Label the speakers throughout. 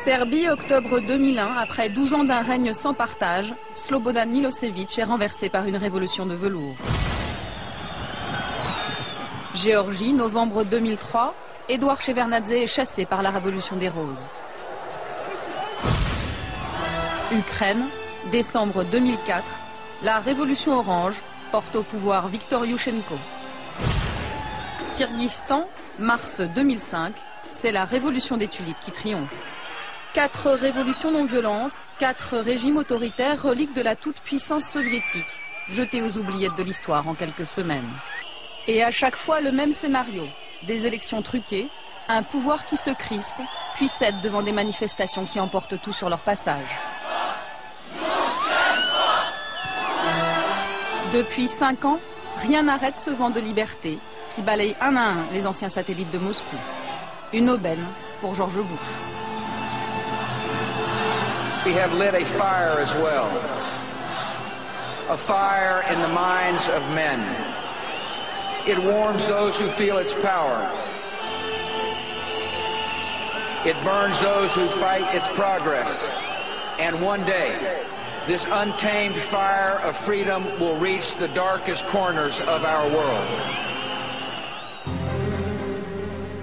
Speaker 1: Serbie, octobre 2001, après 12 ans d'un règne sans partage, Slobodan Milosevic est renversé par une révolution de velours. Géorgie, novembre 2003, Edouard Shevardnadze est chassé par la révolution des roses. Ukraine, décembre 2004, la révolution orange porte au pouvoir Viktor Yushchenko. Kirghizistan, mars 2005, c'est la révolution des tulipes qui triomphe. 4 révolutions non violentes, 4 régimes autoritaires, reliques de la toute-puissance soviétique, jetés aux oubliettes de l'histoire en quelques semaines. Et à chaque fois le même scénario, des élections truquées, un pouvoir qui se crispe, puis cède devant des manifestations qui emportent tout sur leur passage. Depuis 5 ans, rien n'arrête ce vent de liberté qui balaye un à un les anciens satellites de Moscou. Une aubaine pour George Bush.
Speaker 2: We have lit a fire as well. A fire in the minds of men. It warms those who feel its power. It burns those who fight its progress. And one day, this untamed fire of freedom will reach the darkest corners of our world.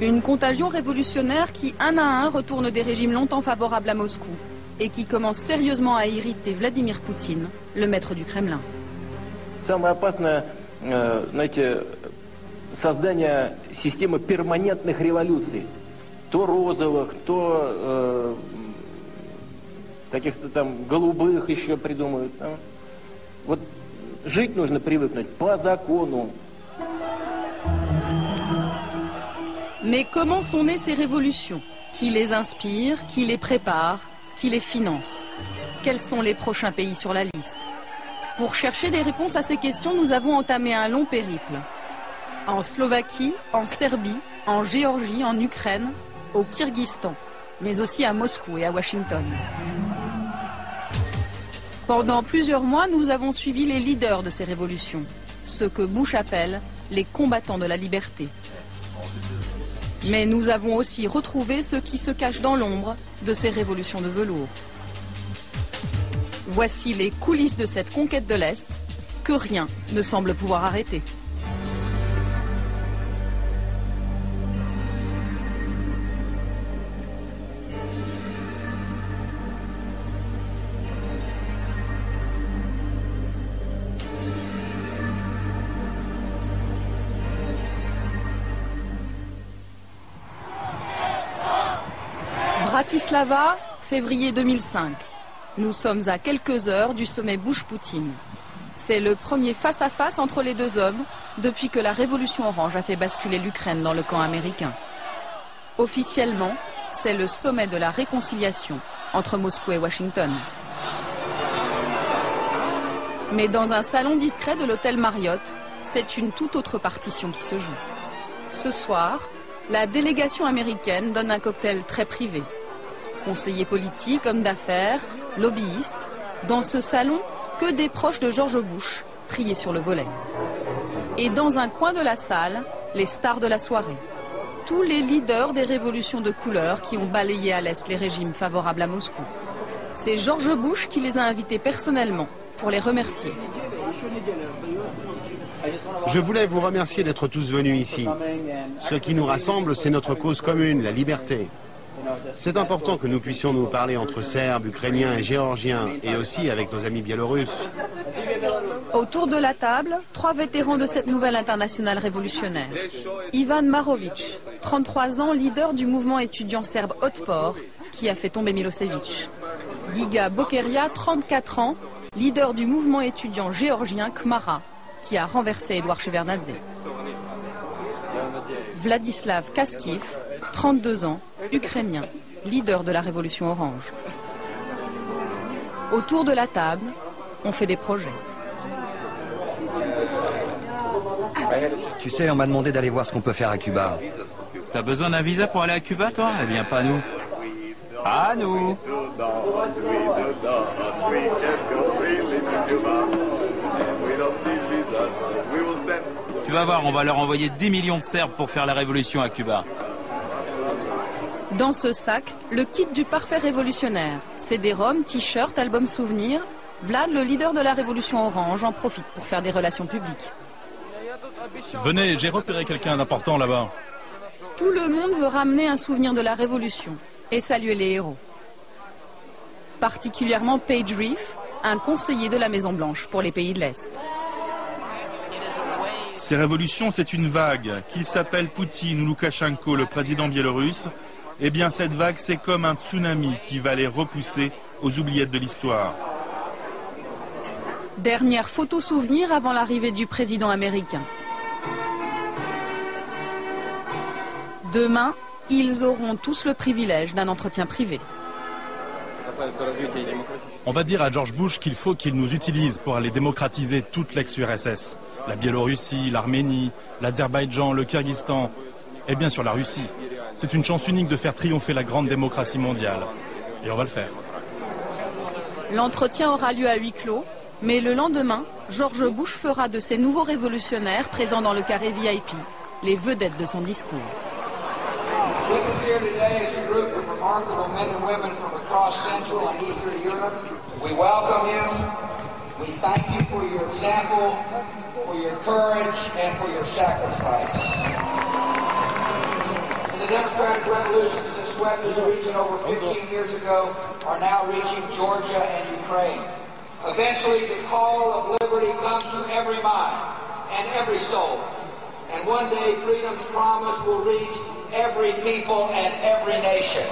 Speaker 1: Une contagion révolutionnaire qui, un à un, retourne des régimes longtemps favorables à Moscou et qui commence sérieusement à irriter Vladimir Poutine, le maître du Kremlin.
Speaker 3: Самое опасное, знаете, создание системы перманентных революций. То розовых, то каких-то там голубых еще придумают. Вот жить нужно привыкнуть по закону.
Speaker 1: Mais comment sont nées ces révolutions? Qui les inspire? Qui les prépare? Qui les finance? Quels sont les prochains pays sur la liste? Pour chercher des réponses à ces questions, nous avons entamé un long périple. En Slovaquie, en Serbie, en Géorgie, en Ukraine, au Kirghizistan, mais aussi à Moscou et à Washington. Pendant plusieurs mois, nous avons suivi les leaders de ces révolutions, ceux que Bush appelle les combattants de la liberté. Mais nous avons aussi retrouvé ceux qui se cachent dans l'ombre de ces révolutions de velours. Voici les coulisses de cette conquête de l'Est que rien ne semble pouvoir arrêter. Bratislava, février 2005. Nous sommes à quelques heures du sommet Bush-Poutine. C'est le premier face-à-face entre les deux hommes depuis que la révolution orange a fait basculer l'Ukraine dans le camp américain. Officiellement, c'est le sommet de la réconciliation entre Moscou et Washington. Mais dans un salon discret de l'hôtel Marriott, c'est une toute autre partition qui se joue. Ce soir, la délégation américaine donne un cocktail très privé. Conseillers politiques, hommes d'affaires, lobbyistes. Dans ce salon, que des proches de George Bush, triés sur le volet. Et dans un coin de la salle, les stars de la soirée. Tous les leaders des révolutions de couleur qui ont balayé à l'Est les régimes favorables à Moscou. C'est George Bush qui les a invités personnellement pour les remercier.
Speaker 4: Je voulais vous remercier d'être tous venus ici. Ce qui nous rassemble, c'est notre cause commune, la liberté. C'est important que nous puissions nous parler entre Serbes, Ukrainiens et Géorgiens, et aussi avec nos amis biélorusses.
Speaker 1: Autour de la table, 3 vétérans de cette nouvelle internationale révolutionnaire. Ivan Marovic, 33 ans, leader du mouvement étudiant serbe Otpor, qui a fait tomber Milosevic. Giga Bokeria, 34 ans, leader du mouvement étudiant géorgien Khmara, qui a renversé Edouard Shevardnadze. Vladislav Kaskiv, 32 ans, ukrainien, leader de la révolution orange. Autour de la table, on fait des projets.
Speaker 5: Tu sais, on m'a demandé d'aller voir ce qu'on peut faire à Cuba.
Speaker 6: T'as besoin d'un visa pour aller à Cuba, toi? Eh bien, pas nous. Pas nous. Tu vas voir, on va leur envoyer 10 millions de Serbes pour faire la révolution à Cuba.
Speaker 1: Dans ce sac, le kit du parfait révolutionnaire. CD-ROM, t-shirt, album souvenir. Vlad, le leader de la révolution orange, en profite pour faire des relations publiques.
Speaker 7: Venez, j'ai repéré quelqu'un d'important là-bas.
Speaker 1: Tout le monde veut ramener un souvenir de la révolution et saluer les héros. Particulièrement Paige Reef, un conseiller de la Maison-Blanche pour les pays de l'Est.
Speaker 7: Ces révolutions, c'est une vague. Qu'il s'appelle Poutine ou Loukachenko, le président biélorusse, eh bien cette vague, c'est comme un tsunami qui va les repousser aux oubliettes de l'histoire.
Speaker 1: Dernière photo souvenir avant l'arrivée du président américain. Demain, ils auront tous le privilège d'un entretien privé.
Speaker 7: On va dire à George Bush qu'il faut qu'il nous utilise pour aller démocratiser toute l'ex-URSS. La Biélorussie, l'Arménie, l'Azerbaïdjan, le Kyrgyzstan et bien sûr la Russie. C'est une chance unique de faire triompher la grande démocratie mondiale. Et on va le faire.
Speaker 1: L'entretien aura lieu à huis clos, mais le lendemain, George Bush fera de ces nouveaux révolutionnaires présents dans le carré VIP les vedettes de son discours.
Speaker 2: We welcome you. We thank you for your example, for your courage, and for your sacrifice. The democratic revolutions that swept this region over 15 years ago are now reaching Georgia and Ukraine. Eventually, the call of liberty comes to every mind and every soul. And one day, freedom's promise will reach every people and every nation.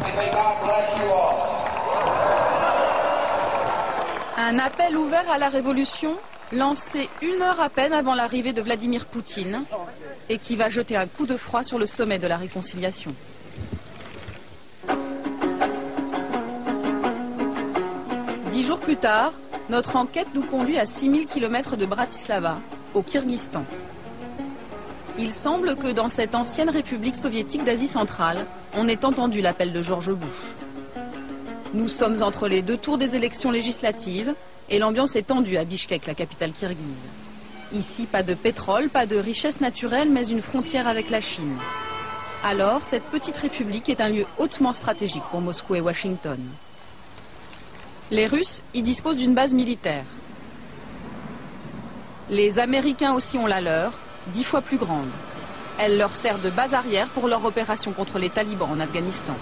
Speaker 2: And may God bless you all.
Speaker 1: Un appel ouvert à la révolution, lancé 1 heure à peine avant l'arrivée de Vladimir Poutine, et qui va jeter un coup de froid sur le sommet de la réconciliation. Dix jours plus tard, notre enquête nous conduit à 6000 km de Bratislava, au Kyrgyzstan. Il semble que dans cette ancienne république soviétique d'Asie centrale, on ait entendu l'appel de George Bush. Nous sommes entre les 2 tours des élections législatives et l'ambiance est tendue à Bichkek, la capitale kirghize. Ici, pas de pétrole, pas de richesse naturelle, mais une frontière avec la Chine. Alors, cette petite république est un lieu hautement stratégique pour Moscou et Washington. Les Russes y disposent d'une base militaire. Les Américains aussi ont la leur, 10 fois plus grande. Elle leur sert de base arrière pour leur opération contre les talibans en Afghanistan.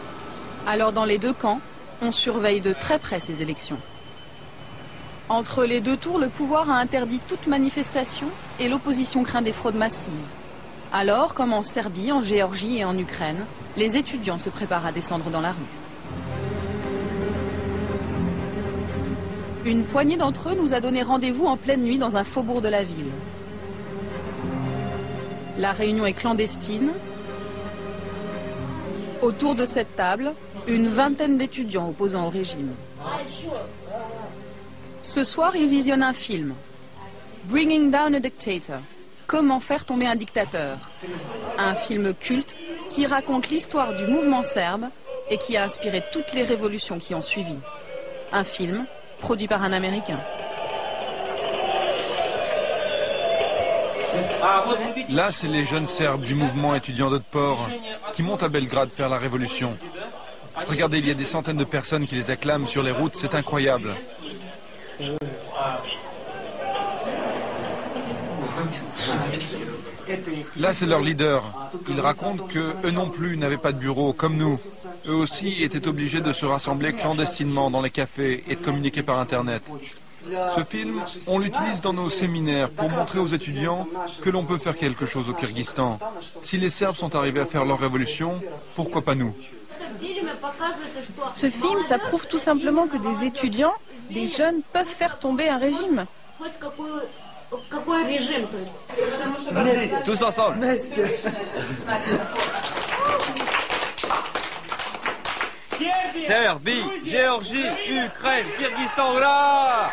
Speaker 1: Alors, dans les 2 camps, on surveille de très près ces élections. Entre les 2 tours, le pouvoir a interdit toute manifestation et l'opposition craint des fraudes massives. Alors, comme en Serbie, en Géorgie et en Ukraine, les étudiants se préparent à descendre dans la rue. Une poignée d'entre eux nous a donné rendez-vous en pleine nuit dans un faubourg de la ville. La réunion est clandestine. Autour de cette table, une vingtaine d'étudiants opposants au régime. Ce soir, ils visionnent un film. Bringing Down a Dictator. Comment faire tomber un dictateur. Un film culte qui raconte l'histoire du mouvement serbe et qui a inspiré toutes les révolutions qui ont suivi. Un film produit par un Américain.
Speaker 8: Là, c'est les jeunes Serbes du mouvement étudiant d'Otpor qui montent à Belgrade faire la révolution. Regardez, il y a des centaines de personnes qui les acclament sur les routes, c'est incroyable. Là, c'est leur leader. Ils racontent qu'eux non plus n'avaient pas de bureau, comme nous. Eux aussi étaient obligés de se rassembler clandestinement dans les cafés et de communiquer par Internet. Ce film, on l'utilise dans nos séminaires pour montrer aux étudiants que l'on peut faire quelque chose au Kyrgyzstan. Si les Serbes sont arrivés à faire leur révolution, pourquoi pas nous?
Speaker 9: Ce film, ça prouve tout simplement que des étudiants, des jeunes, peuvent faire tomber un régime.
Speaker 6: Tous ensemble. Serbie, Géorgie, Ukraine, Kyrgyzstan, là!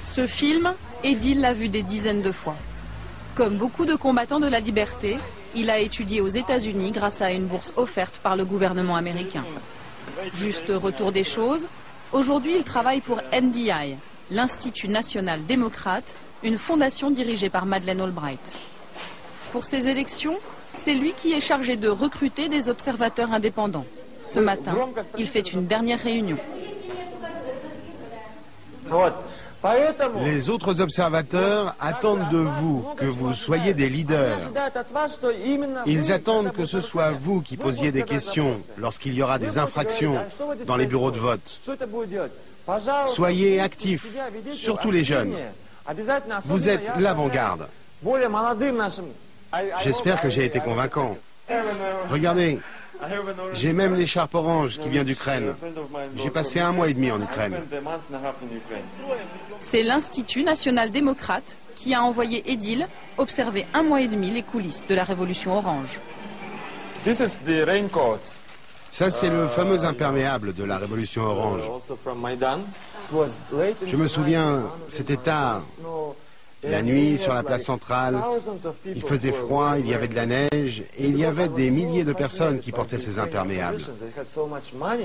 Speaker 1: Ce film, Edil l'a vu des dizaines de fois. Comme beaucoup de combattants de la liberté, il a étudié aux États-Unis grâce à une bourse offerte par le gouvernement américain. Juste retour des choses, aujourd'hui il travaille pour NDI, l'Institut national démocrate, une fondation dirigée par Madeleine Albright. Pour ces élections, c'est lui qui est chargé de recruter des observateurs indépendants. Ce matin, il fait une dernière réunion.
Speaker 4: Les autres observateurs attendent de vous que vous soyez des leaders. Ils attendent que ce soit vous qui posiez des questions lorsqu'il y aura des infractions dans les bureaux de vote. Soyez actifs, surtout les jeunes. Vous êtes l'avant-garde. J'espère que j'ai été convaincant. Regardez, j'ai même l'écharpe orange qui vient d'Ukraine. J'ai passé 1 mois et demi en Ukraine.
Speaker 1: C'est l'Institut national démocrate qui a envoyé Edil observer 1 mois et demi les coulisses de la révolution orange.
Speaker 4: Ça, c'est le fameux imperméable de la révolution orange. Je me souviens, c'était tard. La nuit, sur la place centrale, il faisait froid, il y avait de la neige, et il y avait des milliers de personnes qui portaient ces imperméables.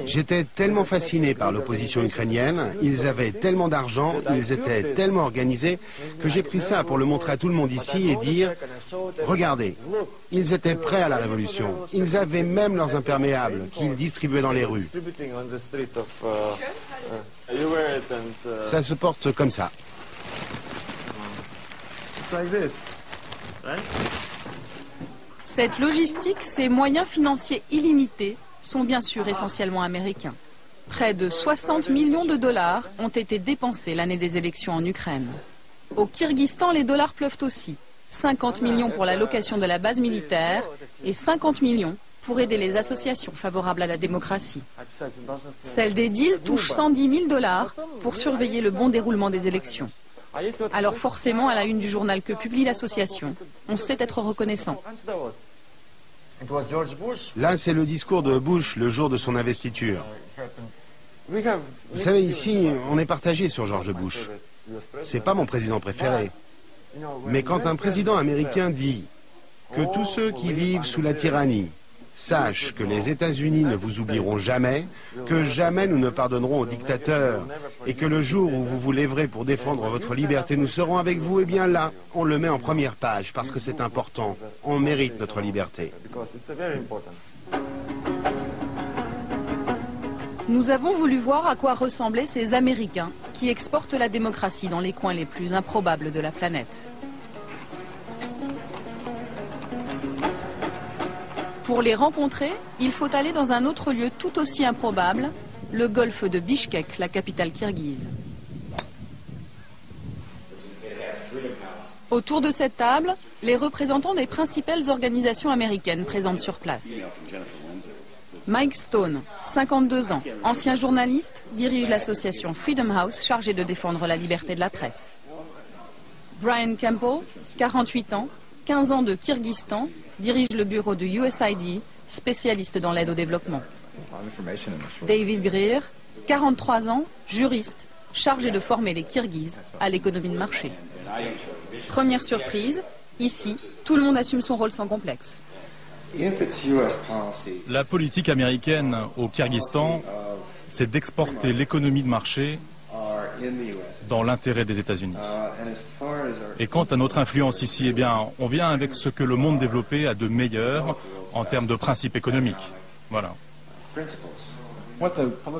Speaker 4: J'étais tellement fasciné par l'opposition ukrainienne, ils avaient tellement d'argent, ils étaient tellement organisés, que j'ai pris ça pour le montrer à tout le monde ici et dire, regardez, ils étaient prêts à la révolution, ils avaient même leurs imperméables qu'ils distribuaient dans les rues. Ça se porte comme ça.
Speaker 1: Cette logistique, ces moyens financiers illimités sont bien sûr essentiellement américains. Près de 60 millions de dollars ont été dépensés l'année des élections en Ukraine. Au Kyrgyzstan, les dollars pleuvent aussi. 50 millions pour la location de la base militaire et 50 millions pour aider les associations favorables à la démocratie. Celle d'Edil touche 110 000 dollars pour surveiller le bon déroulement des élections. Alors forcément, à la une du journal que publie l'association, on sait être reconnaissant.
Speaker 4: Là, c'est le discours de Bush le jour de son investiture. Vous savez, ici, on est partagé sur George Bush. C'est pas mon président préféré. Mais quand un président américain dit que tous ceux qui vivent sous la tyrannie sachent que les États-Unis ne vous oublieront jamais, que jamais nous ne pardonnerons aux dictateurs, et que le jour où vous vous lèverez pour défendre votre liberté, nous serons avec vous, eh bien là, on le met en première page, parce que c'est important. On mérite notre liberté.
Speaker 1: Nous avons voulu voir à quoi ressemblaient ces Américains qui exportent la démocratie dans les coins les plus improbables de la planète. Pour les rencontrer, il faut aller dans un autre lieu tout aussi improbable, le golfe de Bishkek, la capitale kirghize. Autour de cette table, les représentants des principales organisations américaines présentes sur place. Mike Stone, 52 ans, ancien journaliste, dirige l'association Freedom House chargée de défendre la liberté de la presse. Brian Campbell, 48 ans, 15 ans de Kyrgyzstan, dirige le bureau de USAID, spécialiste dans l'aide au développement. David Greer, 43 ans, juriste, chargé de former les Kirghizes à l'économie de marché. Première surprise, ici, tout le monde assume son rôle sans complexe.
Speaker 7: La politique américaine au Kyrgyzstan, c'est d'exporter l'économie de marché dans l'intérêt des États-Unis. Et quant à notre influence ici, eh bien, on vient avec ce que le monde développé a de meilleur en termes de principes économiques. Voilà.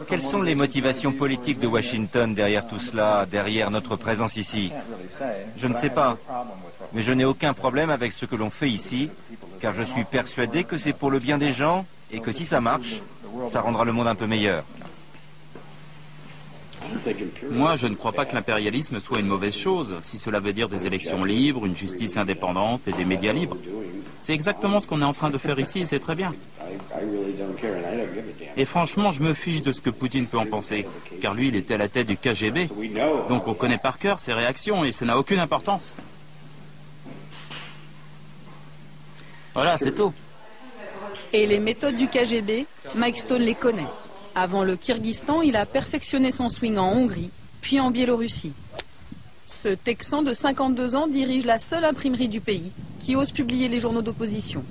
Speaker 10: Quelles sont les motivations politiques de Washington derrière tout cela, derrière notre présence ici? Je ne sais pas, mais je n'ai aucun problème avec ce que l'on fait ici, car je suis persuadé que c'est pour le bien des gens et que si ça marche, ça rendra le monde un peu meilleur.
Speaker 11: Moi, je ne crois pas que l'impérialisme soit une mauvaise chose, si cela veut dire des élections libres, une justice indépendante et des médias libres. C'est exactement ce qu'on est en train de faire ici et c'est très bien. Et franchement, je me fiche de ce que Poutine peut en penser, car lui, il était à la tête du KGB. Donc on connaît par cœur ses réactions et ça n'a aucune importance. Voilà, c'est tout.
Speaker 1: Et les méthodes du KGB, Mike Stone les connaît. Avant le Kyrgyzstan, il a perfectionné son swing en Hongrie, puis en Biélorussie. Ce Texan de 52 ans dirige la seule imprimerie du pays qui ose publier les journaux d'opposition.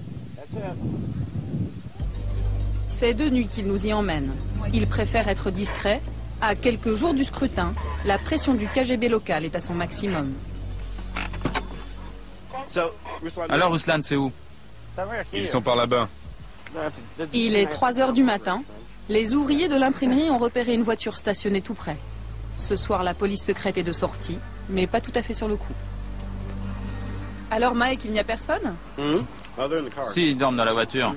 Speaker 1: C'est de nuit qu'il nous y emmène. Il préfère être discret. À quelques jours du scrutin, la pression du KGB local est à son maximum.
Speaker 11: Alors Ruslan, c'est où?
Speaker 8: Ils sont par là-bas.
Speaker 1: Il est 3 heures du matin. Les ouvriers de l'imprimerie ont repéré une voiture stationnée tout près. Ce soir, la police secrète est de sortie, mais pas tout à fait sur le coup. Alors Mike, il n'y a personne?
Speaker 11: Si, ils dorment dans la voiture.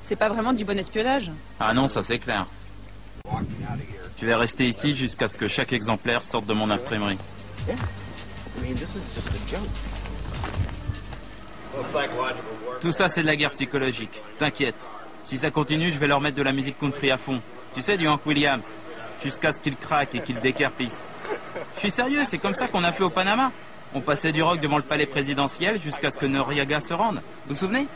Speaker 1: C'est pas vraiment du bon espionnage.
Speaker 11: Ah non, ça c'est clair. Je vais rester ici jusqu'à ce que chaque exemplaire sorte de mon imprimerie. Tout ça, c'est de la guerre psychologique. T'inquiète. Si ça continue, je vais leur mettre de la musique country à fond. Tu sais, du Hank Williams. Jusqu'à ce qu'ils craquent et qu'ils décarpissent. Je suis sérieux, c'est comme ça qu'on a fait au Panama. On passait du rock devant le palais présidentiel jusqu'à ce que Noriega se rende. Vous vous souvenez?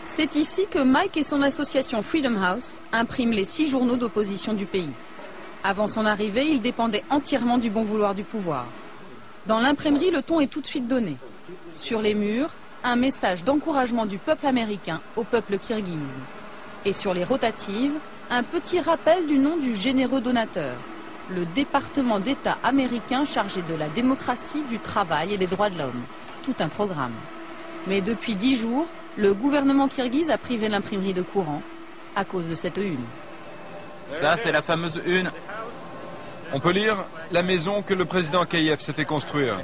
Speaker 1: C'est ici que Mike et son association Freedom House impriment les 6 journaux d'opposition du pays. Avant son arrivée, il dépendait entièrement du bon vouloir du pouvoir. Dans l'imprimerie, le ton est tout de suite donné. Sur les murs, un message d'encouragement du peuple américain au peuple kirghize. Et sur les rotatives, un petit rappel du nom du généreux donateur, le département d'État américain chargé de la démocratie, du travail et des droits de l'homme. Tout un programme. Mais depuis 10 jours, le gouvernement kirghize a privé l'imprimerie de courant à cause de cette une.
Speaker 11: Ça, c'est la fameuse une.
Speaker 8: On peut lire la maison que le président Akayev s'est fait construire.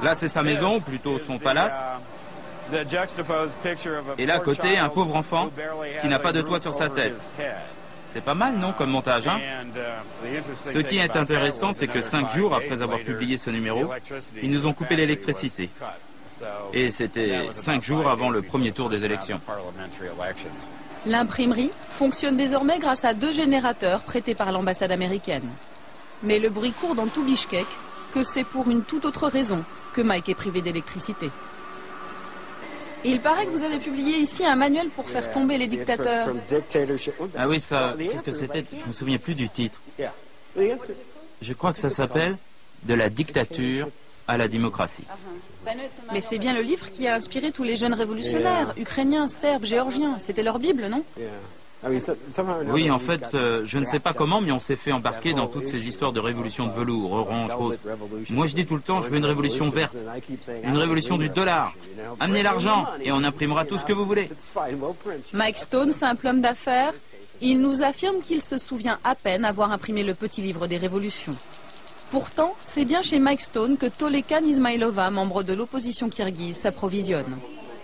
Speaker 11: Là, c'est sa maison, ou plutôt son palace. Et là, à côté, un pauvre enfant qui n'a pas de toit sur sa tête. C'est pas mal, non, comme montage, hein? Ce qui est intéressant, c'est que 5 jours après avoir publié ce numéro, ils nous ont coupé l'électricité. Et c'était 5 jours avant le premier tour des élections.
Speaker 1: L'imprimerie fonctionne désormais grâce à 2 générateurs prêtés par l'ambassade américaine. Mais le bruit court dans tout Bishkek que c'est pour une toute autre raison que Mike est privé d'électricité. Il paraît que vous avez publié ici un manuel pour faire tomber les dictateurs.
Speaker 11: Ah oui, ça, qu'est-ce que c'était? Je me souviens plus du titre. Je crois que ça s'appelle « De la dictature à la démocratie ».
Speaker 1: Mais c'est bien le livre qui a inspiré tous les jeunes révolutionnaires, ukrainiens, serbes, géorgiens. C'était leur Bible, non?
Speaker 11: Oui, en fait, je ne sais pas comment, mais on s'est fait embarquer dans toutes ces histoires de révolution de velours, orange, rose. Moi, je dis tout le temps, je veux une révolution verte, une révolution du dollar. Amenez l'argent et on imprimera tout ce que vous voulez.
Speaker 1: Mike Stone, simple homme d'affaires, il nous affirme qu'il se souvient à peine avoir imprimé le petit livre des révolutions. Pourtant, c'est bien chez Mike Stone que Tolekan Ismailova, membre de l'opposition kirghize, s'approvisionne.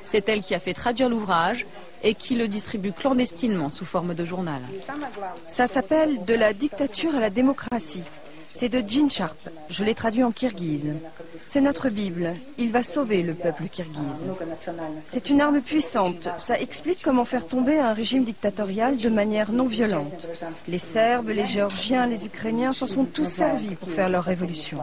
Speaker 1: C'est elle qui a fait traduire l'ouvrage et qui le distribue clandestinement sous forme de journal.
Speaker 12: Ça s'appelle « De la dictature à la démocratie ». C'est de Gene Sharp. Je l'ai traduit en kirghize. C'est notre Bible. Il va sauver le peuple kirghize. C'est une arme puissante. Ça explique comment faire tomber un régime dictatorial de manière non violente. Les Serbes, les Géorgiens, les Ukrainiens s'en sont tous servis pour faire leur révolution.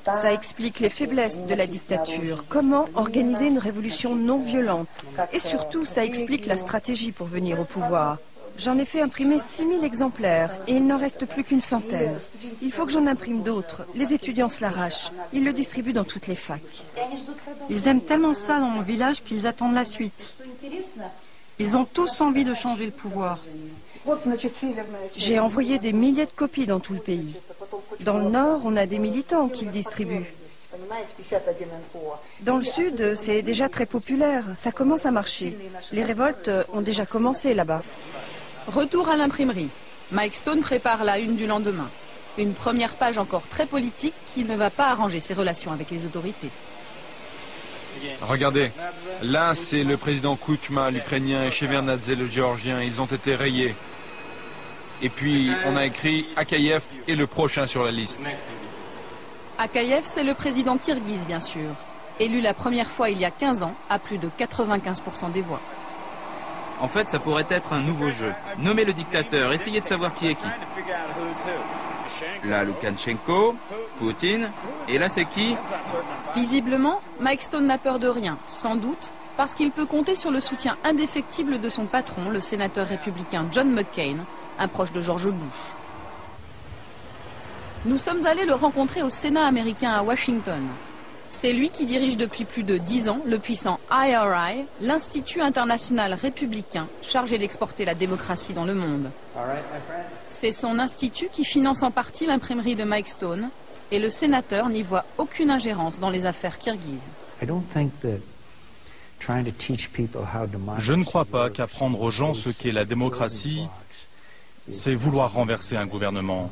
Speaker 12: Ça explique les faiblesses de la dictature. Comment organiser une révolution non violente. Et surtout, ça explique la stratégie pour venir au pouvoir. J'en ai fait imprimer 6000 exemplaires et il n'en reste plus qu'une centaine. Il faut que j'en imprime d'autres. Les étudiants se l'arrachent. Ils le distribuent dans toutes les facs.
Speaker 13: Ils aiment tellement ça dans mon village qu'ils attendent la suite. Ils ont tous envie de changer le pouvoir.
Speaker 12: J'ai envoyé des milliers de copies dans tout le pays. Dans le nord, on a des militants qui le distribuent. Dans le sud, c'est déjà très populaire. Ça commence à marcher. Les révoltes ont déjà commencé là-bas.
Speaker 1: Retour à l'imprimerie. Mike Stone prépare la une du lendemain. Une première page encore très politique qui ne va pas arranger ses relations avec les autorités.
Speaker 8: Regardez, là c'est le président Kuchma, l'Ukrainien, et Shevardnadze, le Géorgien. Ils ont été rayés. Et puis on a écrit Akayev est le prochain sur la liste.
Speaker 1: Akayev, c'est le président kirghize, bien sûr. Élu la première fois il y a 15 ans, à plus de 95% des voix.
Speaker 11: En fait, ça pourrait être un nouveau jeu. Nommez le dictateur, essayez de savoir qui est qui. Là, Loukachenko, Poutine, et là, c'est qui?
Speaker 1: Visiblement, Mike Stone n'a peur de rien, sans doute parce qu'il peut compter sur le soutien indéfectible de son patron, le sénateur républicain John McCain, un proche de George Bush. Nous sommes allés le rencontrer au Sénat américain à Washington. C'est lui qui dirige depuis plus de 10 ans le puissant IRI, l'Institut international républicain chargé d'exporter la démocratie dans le monde. C'est son institut qui finance en partie l'imprimerie de Mike Stone et le sénateur n'y voit aucune ingérence dans les affaires kirghizes.
Speaker 7: Je ne crois pas qu'apprendre aux gens ce qu'est la démocratie, c'est vouloir renverser un gouvernement.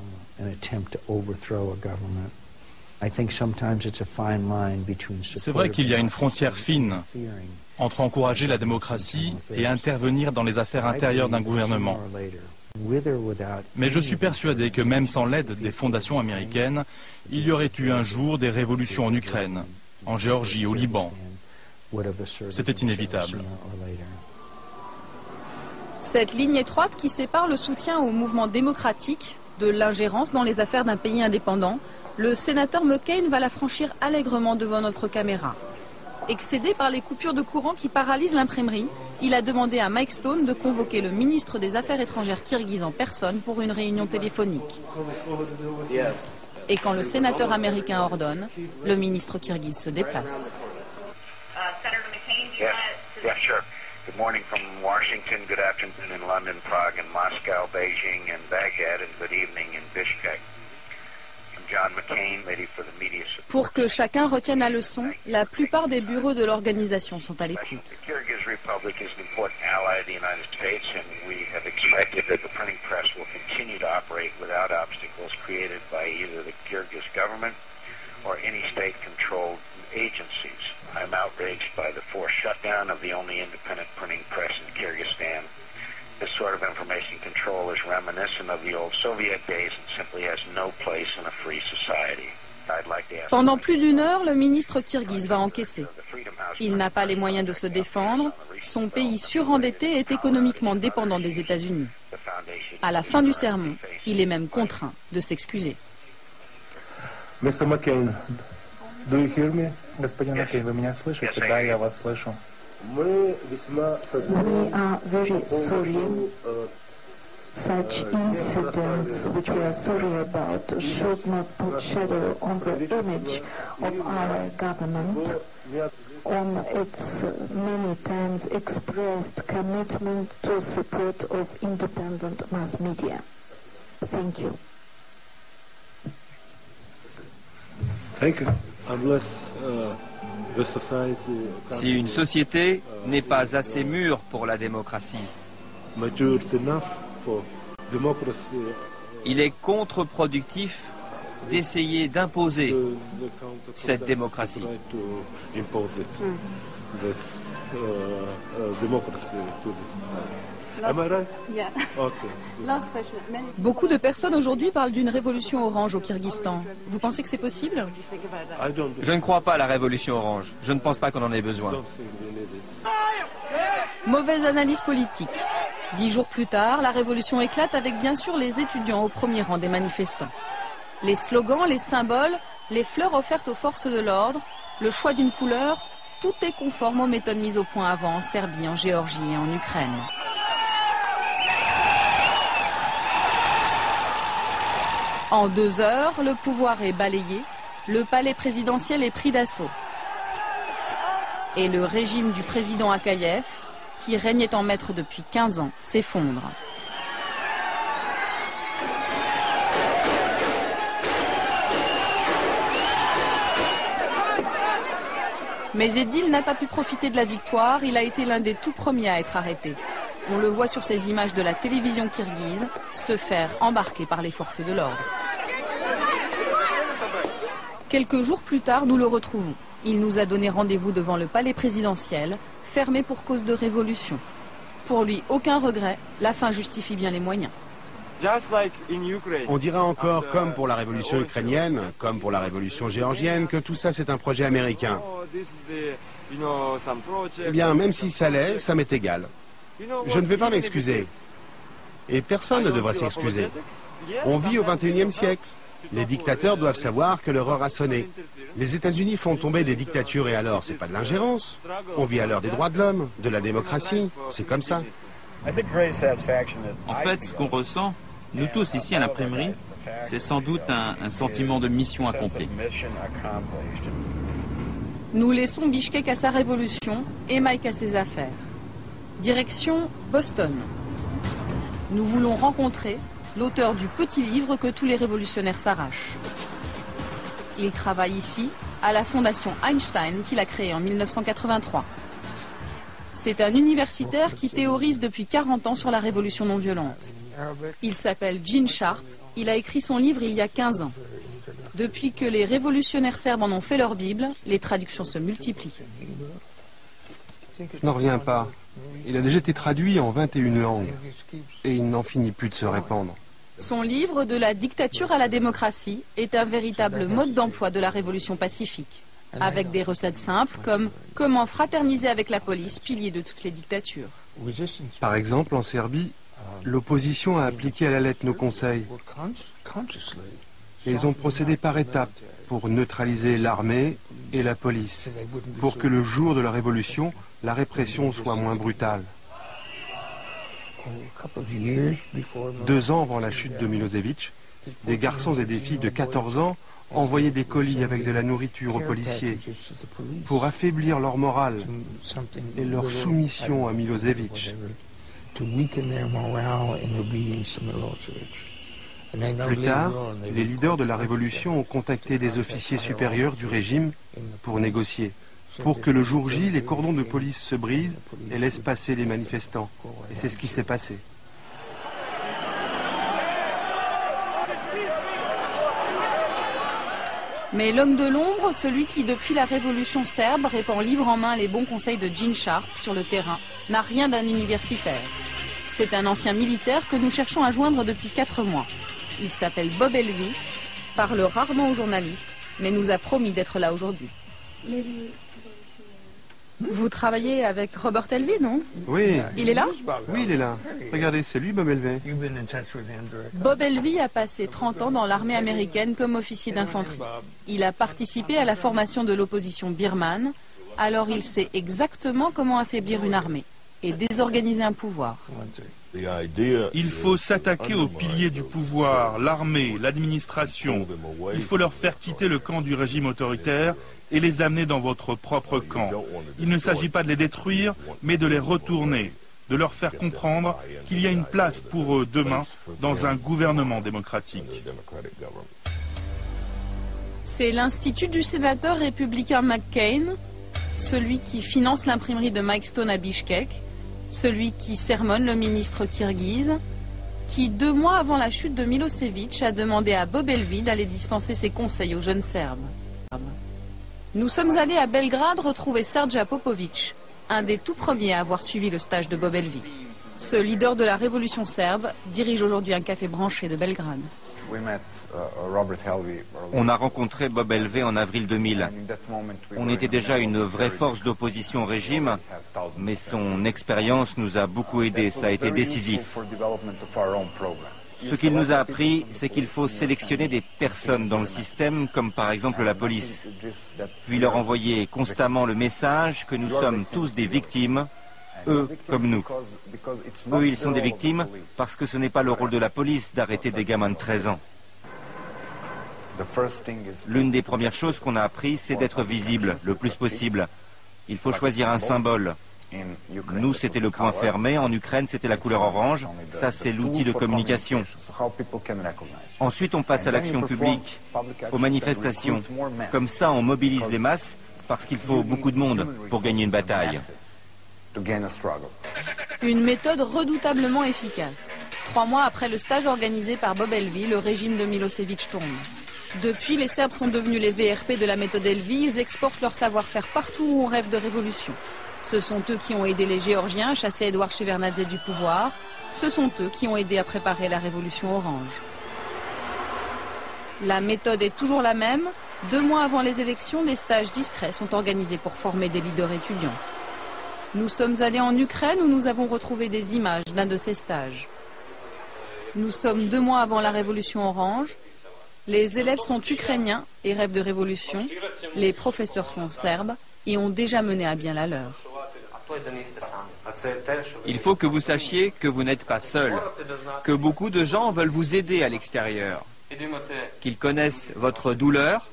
Speaker 7: C'est vrai qu'il y a une frontière fine entre encourager la démocratie et intervenir dans les affaires intérieures d'un gouvernement. Mais je suis persuadé que même sans l'aide des fondations américaines, il y aurait eu un jour des révolutions en Ukraine, en Géorgie, au Liban. C'était inévitable.
Speaker 1: Cette ligne étroite qui sépare le soutien au mouvement démocratique de l'ingérence dans les affaires d'un pays indépendant, le sénateur McCain va la franchir allègrement devant notre caméra. Excédé par les coupures de courant qui paralysent l'imprimerie, il a demandé à Mike Stone de convoquer le ministre des Affaires étrangères kirghize en personne pour une réunion téléphonique. Et quand le sénateur américain ordonne, le ministre kirghize se déplace.
Speaker 14: Yes, sure. Good morning from Washington, good afternoon in London, Prague, and Moscow, Beijing, and Baghdad, and good evening in Bishkek. I'm John McCain, ready for the media support.
Speaker 1: Pour que chacun retienne la leçon, la plupart des bureaux de l'organisation sont à l'écoute.
Speaker 14: The Kyrgyz Republic is an important ally of the United States, and we have expected that the printing press will continue to operate without obstacles created by either the Kyrgyz government or any state-controlled agencies. I'm outraged by the forced shutdown of the only independent printing press in Kyrgyzstan. This sort of information control is reminiscent of the old Soviet days and simply has no place in a free society.
Speaker 1: Pendant plus d'une heure, le ministre kirghize va encaisser. Il n'a pas les moyens de se défendre. Son pays surendetté est économiquement dépendant des États-Unis. À la fin du sermon, il est même contraint de s'excuser.
Speaker 15: Mr. McCain, do you hear me? Господин Маккейн, вы меня слышите? Да, я вас слышу.
Speaker 16: We are very sorry. Such incidents, which we are sorry about, should not put shadow on the image of our government, on its many times expressed commitment to support of independent mass media. Thank you.
Speaker 15: Thank you.
Speaker 10: Si une société n'est pas assez mûre pour la démocratie, il est contre-productif d'essayer d'imposer cette démocratie.
Speaker 1: Beaucoup de personnes aujourd'hui parlent d'une révolution orange au Kyrgyzstan. Vous pensez que c'est possible?
Speaker 10: Je ne crois pas à la révolution orange. Je ne pense pas qu'on en ait besoin.
Speaker 1: Mauvaise analyse politique. 10 jours plus tard, la révolution éclate avec bien sûr les étudiants au premier rang des manifestants. Les slogans, les symboles, les fleurs offertes aux forces de l'ordre, le choix d'une couleur, tout est conforme aux méthodes mises au point avant en Serbie, en Géorgie et en Ukraine. En 2 heures, le pouvoir est balayé, le palais présidentiel est pris d'assaut. Et le régime du président Akayev, qui régnait en maître depuis 15 ans, s'effondre. Mais Edil n'a pas pu profiter de la victoire, il a été l'un des tout premiers à être arrêté. On le voit sur ces images de la télévision kirghize se faire embarquer par les forces de l'ordre. Quelques jours plus tard, nous le retrouvons. Il nous a donné rendez-vous devant le palais présidentiel, fermé pour cause de révolution. Pour lui, aucun regret, la fin justifie bien les moyens.
Speaker 4: On dira encore, comme pour la révolution ukrainienne, comme pour la révolution géorgienne, que tout ça c'est un projet américain. Eh bien, même si ça l'est, ça m'est égal. Je ne vais pas m'excuser. Et personne ne devrait s'excuser. On vit au XXIe siècle. Les dictateurs doivent savoir que leur heure a sonné. Les États-Unis font tomber des dictatures et alors, c'est pas de l'ingérence. On vit à l'heure des droits de l'homme, de la démocratie. C'est comme ça.
Speaker 11: En fait, ce qu'on ressent, nous tous ici à l'imprimerie, c'est sans doute un sentiment de mission accomplie.
Speaker 1: Nous laissons Bichkek à sa révolution et Mike à ses affaires. Direction Boston. Nous voulons rencontrer l'auteur du petit livre que tous les révolutionnaires s'arrachent. Il travaille ici à la fondation Einstein qu'il a créée en 1983. C'est un universitaire qui théorise depuis 40 ans sur la révolution non violente. Il s'appelle Gene Sharp. Il a écrit son livre il y a 15 ans. Depuis que les révolutionnaires serbes en ont fait leur Bible, les traductions se multiplient.
Speaker 17: Je n'en reviens pas. Il a déjà été traduit en 21 langues. Et il n'en finit plus de se répandre.
Speaker 1: Son livre « De la dictature à la démocratie » est un véritable mode d'emploi de la révolution pacifique, avec des recettes simples comme « Comment fraterniser avec la police, pilier de toutes les dictatures ».
Speaker 17: Par exemple, en Serbie, l'opposition a appliqué à la lettre nos conseils. Et ils ont procédé par étapes pour neutraliser l'armée et la police, pour que le jour de la révolution, la répression soit moins brutale. 2 ans avant la chute de Milosevic, des garçons et des filles de 14 ans envoyaient des colis avec de la nourriture aux policiers pour affaiblir leur morale et leur soumission à Milosevic. Plus tard, les leaders de la révolution ont contacté des officiers supérieurs du régime pour négocier, pour que le jour J, les cordons de police se brisent et laissent passer les manifestants. Et c'est ce qui s'est passé.
Speaker 1: Mais l'homme de l'ombre, celui qui depuis la révolution serbe répand livre en main les bons conseils de Gene Sharp sur le terrain, n'a rien d'un universitaire. C'est un ancien militaire que nous cherchons à joindre depuis 4 mois. Il s'appelle Bob Elvey, parle rarement aux journalistes, mais nous a promis d'être là aujourd'hui. Vous travaillez avec Robert Elvey, non?
Speaker 17: Oui.
Speaker 1: Il est là?
Speaker 17: Oui, il est là. Regardez, c'est lui, Bob Elvey.
Speaker 1: Bob Elvey a passé 30 ans dans l'armée américaine comme officier d'infanterie. Il a participé à la formation de l'opposition birmane, alors il sait exactement comment affaiblir une armée et désorganiser un pouvoir.
Speaker 7: Il faut s'attaquer aux piliers du pouvoir, l'armée, l'administration. Il faut leur faire quitter le camp du régime autoritaire et les amener dans votre propre camp. Il ne s'agit pas de les détruire, mais de les retourner, de leur faire comprendre qu'il y a une place pour eux demain dans un gouvernement démocratique.
Speaker 1: C'est l'Institut du sénateur républicain McCain, celui qui finance l'imprimerie de Mike Stone à Bichkek, celui qui sermonne le ministre kirghize, qui 2 mois avant la chute de Milosevic a demandé à Bob Elvey d'aller dispenser ses conseils aux jeunes Serbes. Nous sommes allés à Belgrade retrouver Srđa Popović, un des tout premiers à avoir suivi le stage de Bob Elvey. Ce leader de la révolution serbe dirige aujourd'hui un café branché de Belgrade.
Speaker 10: On a rencontré Bob Elvey en avril 2000. On était déjà une vraie force d'opposition au régime, mais son expérience nous a beaucoup aidés, ça a été décisif. Ce qu'il nous a appris, c'est qu'il faut sélectionner des personnes dans le système, comme par exemple la police, puis leur envoyer constamment le message que nous sommes tous des victimes, eux comme nous. Eux, ils sont des victimes parce que ce n'est pas le rôle de la police d'arrêter des gamins de 13 ans. L'une des premières choses qu'on a appris, c'est d'être visible le plus possible. Il faut choisir un symbole. Nous, c'était le point fermé. En Ukraine, c'était la couleur orange. Ça, c'est l'outil de communication. Ensuite, on passe à l'action publique, aux manifestations. Comme ça, on mobilise les masses parce qu'il faut beaucoup de monde pour gagner une bataille.
Speaker 1: Une méthode redoutablement efficace. 3 mois après le stage organisé par Bob Elvey, le régime de Milosevic tombe. Depuis, les Serbes sont devenus les VRP de la méthode Elvey. Ils exportent leur savoir-faire partout où on rêve de révolution. Ce sont eux qui ont aidé les Géorgiens à chasser Edouard Shevardnadze du pouvoir. Ce sont eux qui ont aidé à préparer la révolution orange. La méthode est toujours la même. 2 mois avant les élections, des stages discrets sont organisés pour former des leaders étudiants. Nous sommes allés en Ukraine où nous avons retrouvé des images d'un de ces stages. Nous sommes 2 mois avant la révolution orange. Les élèves sont ukrainiens et rêvent de révolution. Les professeurs sont serbes et ont déjà mené à bien la leur.
Speaker 11: Il faut que vous sachiez que vous n'êtes pas seul, que beaucoup de gens veulent vous aider à l'extérieur, qu'ils connaissent votre douleur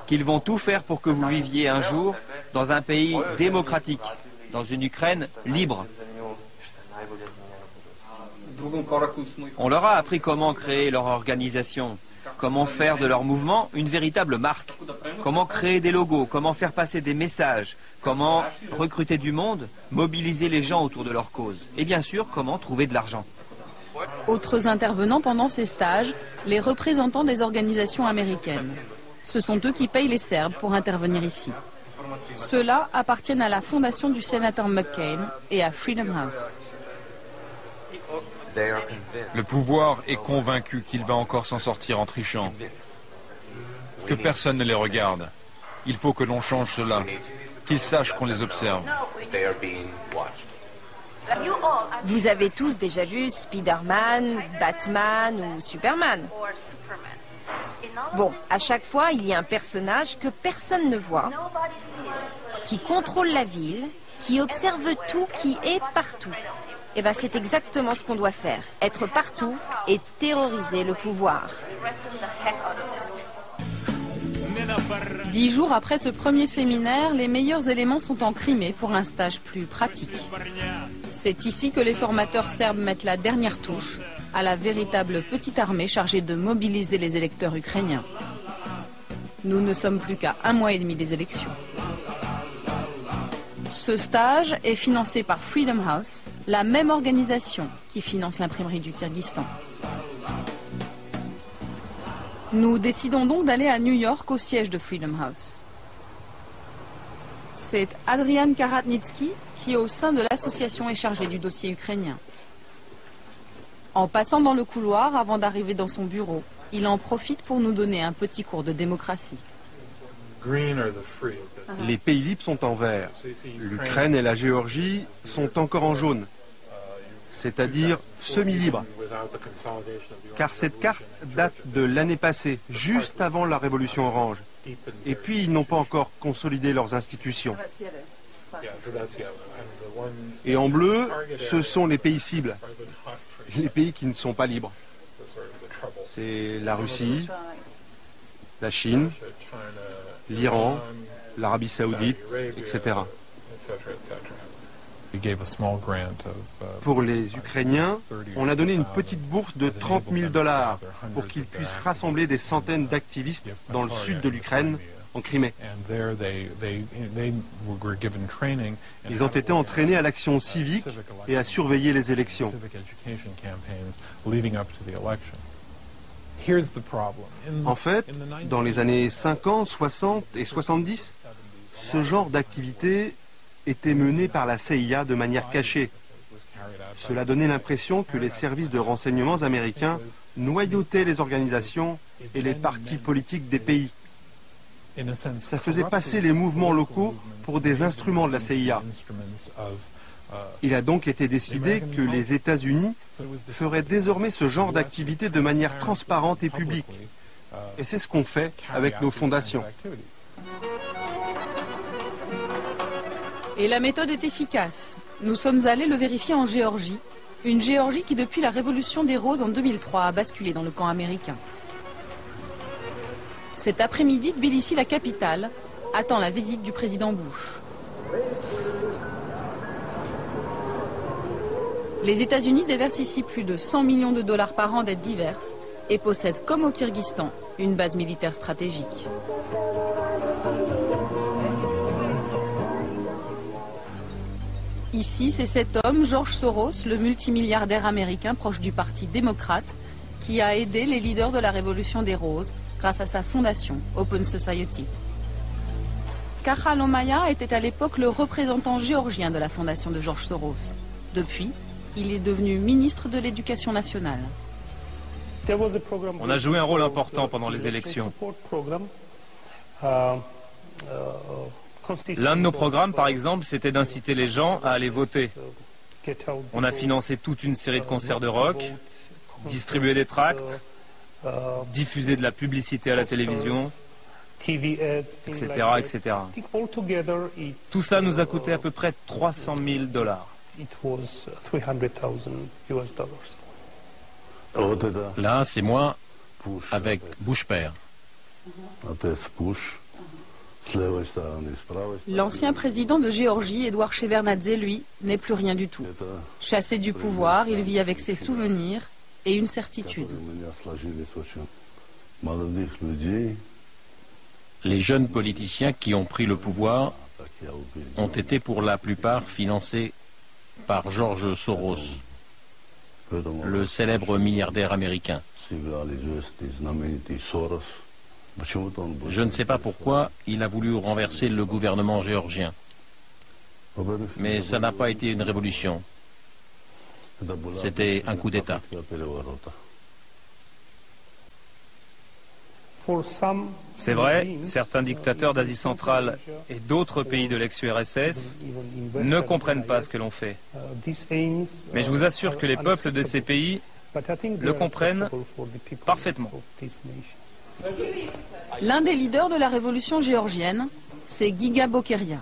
Speaker 18: qu'ils vont tout faire pour que vous viviez un jour dans un pays démocratique, dans une Ukraine libre. On leur a appris comment créer leur organisation, comment faire de leur mouvement une véritable marque, comment créer des logos, comment faire passer des messages, comment recruter du monde, mobiliser les gens autour de leur cause, et bien sûr, comment trouver de l'argent.
Speaker 1: Autres intervenants pendant ces stages, les représentants des organisations américaines. Ce sont eux qui payent les Serbes pour intervenir ici. Ceux-là appartiennent à la fondation du sénateur McCain et à Freedom House.
Speaker 8: Le pouvoir est convaincu qu'il va encore s'en sortir en trichant. Que personne ne les regarde. Il faut que l'on change cela. Qu'ils sachent qu'on les observe.
Speaker 19: Vous avez tous déjà vu Spider-Man, Batman ou Superman. Bon, à chaque fois, il y a un personnage que personne ne voit, qui contrôle la ville, qui observe tout, qui est partout. Eh bien, c'est exactement ce qu'on doit faire. Être partout et terroriser le pouvoir.
Speaker 1: 10 jours après ce premier séminaire, les meilleurs éléments sont en Crimée pour un stage plus pratique. C'est ici que les formateurs serbes mettent la dernière touche à la véritable petite armée chargée de mobiliser les électeurs ukrainiens. Nous ne sommes plus qu'à 1 mois et demi des élections. Ce stage est financé par Freedom House, la même organisation qui finance l'imprimerie du Kyrgyzstan. Nous décidons donc d'aller à New York au siège de Freedom House. C'est Adrian Karatnitsky qui, au sein de l'association, est chargé du dossier ukrainien. En passant dans le couloir avant d'arriver dans son bureau, il en profite pour nous donner un petit cours de démocratie.
Speaker 17: Les pays libres sont en vert. L'Ukraine et la Géorgie sont encore en jaune, c'est-à-dire semi-libres. Car cette carte date de l'année passée, juste avant la révolution orange. Et puis, ils n'ont pas encore consolidé leurs institutions. Et en bleu, ce sont les pays cibles, les pays qui ne sont pas libres. C'est la Russie, la Chine, l'Iran, l'Arabie Saoudite, etc. Pour les Ukrainiens, on a donné une petite bourse de $30 000 pour qu'ils puissent rassembler des centaines d'activistes dans le sud de l'Ukraine, en Crimée. Ils ont été entraînés à l'action civique et à surveiller les élections. En fait, dans les années 50, 60 et 70, ce genre d'activité était mené par la CIA de manière cachée. Cela donnait l'impression que les services de renseignements américains noyautaient les organisations et les partis politiques des pays. Ça faisait passer les mouvements locaux pour des instruments de la CIA. Il a donc été décidé que les États-Unis feraient désormais ce genre d'activité de manière transparente et publique. Et c'est ce qu'on fait avec nos fondations.
Speaker 1: Et la méthode est efficace. Nous sommes allés le vérifier en Géorgie, une Géorgie qui depuis la révolution des roses en 2003 a basculé dans le camp américain. Cet après-midi, Tbilissi, la capitale, attend la visite du président Bush. Les États-Unis déversent ici plus de $100 millions par an d'aides diverses et possèdent, comme au Kyrgyzstan, une base militaire stratégique. Ici, c'est cet homme, George Soros, le multimilliardaire américain proche du Parti démocrate, qui a aidé les leaders de la Révolution des Roses grâce à sa fondation, Open Society. Kahal Omaya était à l'époque le représentant géorgien de la fondation de George Soros. Depuis, il est devenu ministre de l'Éducation nationale.
Speaker 7: On a joué un rôle important pendant les élections. L'un de nos programmes, par exemple, c'était d'inciter les gens à aller voter. On a financé toute une série de concerts de rock, distribué des tracts, diffusé de la publicité à la télévision, etc., etc. Tout cela nous a coûté à peu près $300 000.
Speaker 20: Là, c'est moi avec Bush père.
Speaker 1: L'ancien président de Géorgie, Edouard Shevardnadze, lui, n'est plus rien du tout. Chassé du pouvoir, il vit avec ses souvenirs et une certitude.
Speaker 20: Les jeunes politiciens qui ont pris le pouvoir ont été pour la plupart financés par George Soros, le célèbre milliardaire américain. Je ne sais pas pourquoi il a voulu renverser le gouvernement géorgien. Mais ça n'a pas été une révolution. C'était un coup d'État.
Speaker 21: C'est vrai, certains dictateurs d'Asie centrale et d'autres pays de l'ex-URSS ne comprennent pas ce que l'on fait. Mais je vous assure que les peuples de ces pays le comprennent parfaitement.
Speaker 1: L'un des leaders de la révolution géorgienne, c'est Giga Bokeria.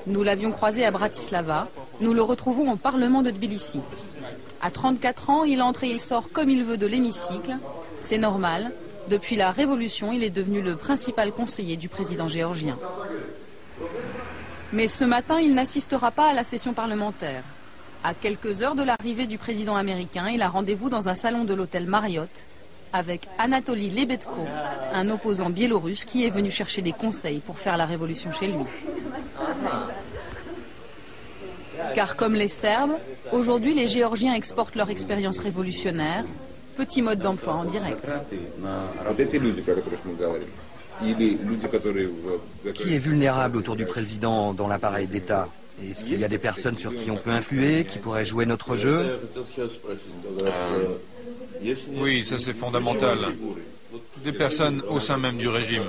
Speaker 1: Nous l'avions croisé à Bratislava, nous le retrouvons au Parlement de Tbilissi. À 34 ans, il entre et il sort comme il veut de l'hémicycle. C'est normal. Depuis la Révolution, il est devenu le principal conseiller du président géorgien. Mais ce matin, il n'assistera pas à la session parlementaire. À quelques heures de l'arrivée du président américain, il a rendez-vous dans un salon de l'hôtel Marriott avec Anatoly Lebedko, un opposant biélorusse qui est venu chercher des conseils pour faire la révolution chez lui. Car comme les Serbes, aujourd'hui les Géorgiens exportent leur expérience révolutionnaire. Petit mode d'emploi en direct.
Speaker 5: Qui est vulnérable autour du président dans l'appareil d'État? Est-ce qu'il y a des personnes sur qui on peut influer, qui pourraient jouer notre jeu?
Speaker 8: Oui, ça c'est fondamental. Des personnes au sein même du régime.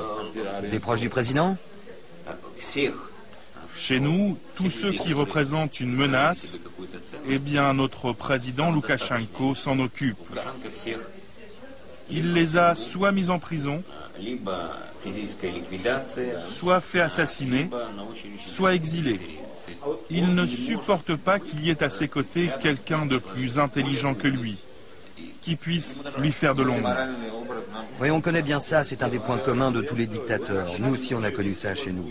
Speaker 5: Des proches du président?
Speaker 7: Chez nous, tous ceux qui représentent une menace, eh bien notre président Loukachenko s'en occupe. Il les a soit mis en prison, soit fait assassiner, soit exilés. Il ne supporte pas qu'il y ait à ses côtés quelqu'un de plus intelligent que lui, qui puisse lui faire de l'ombre.
Speaker 5: Oui, on connaît bien ça, c'est un des points communs de tous les dictateurs. Nous aussi, on a connu ça chez nous.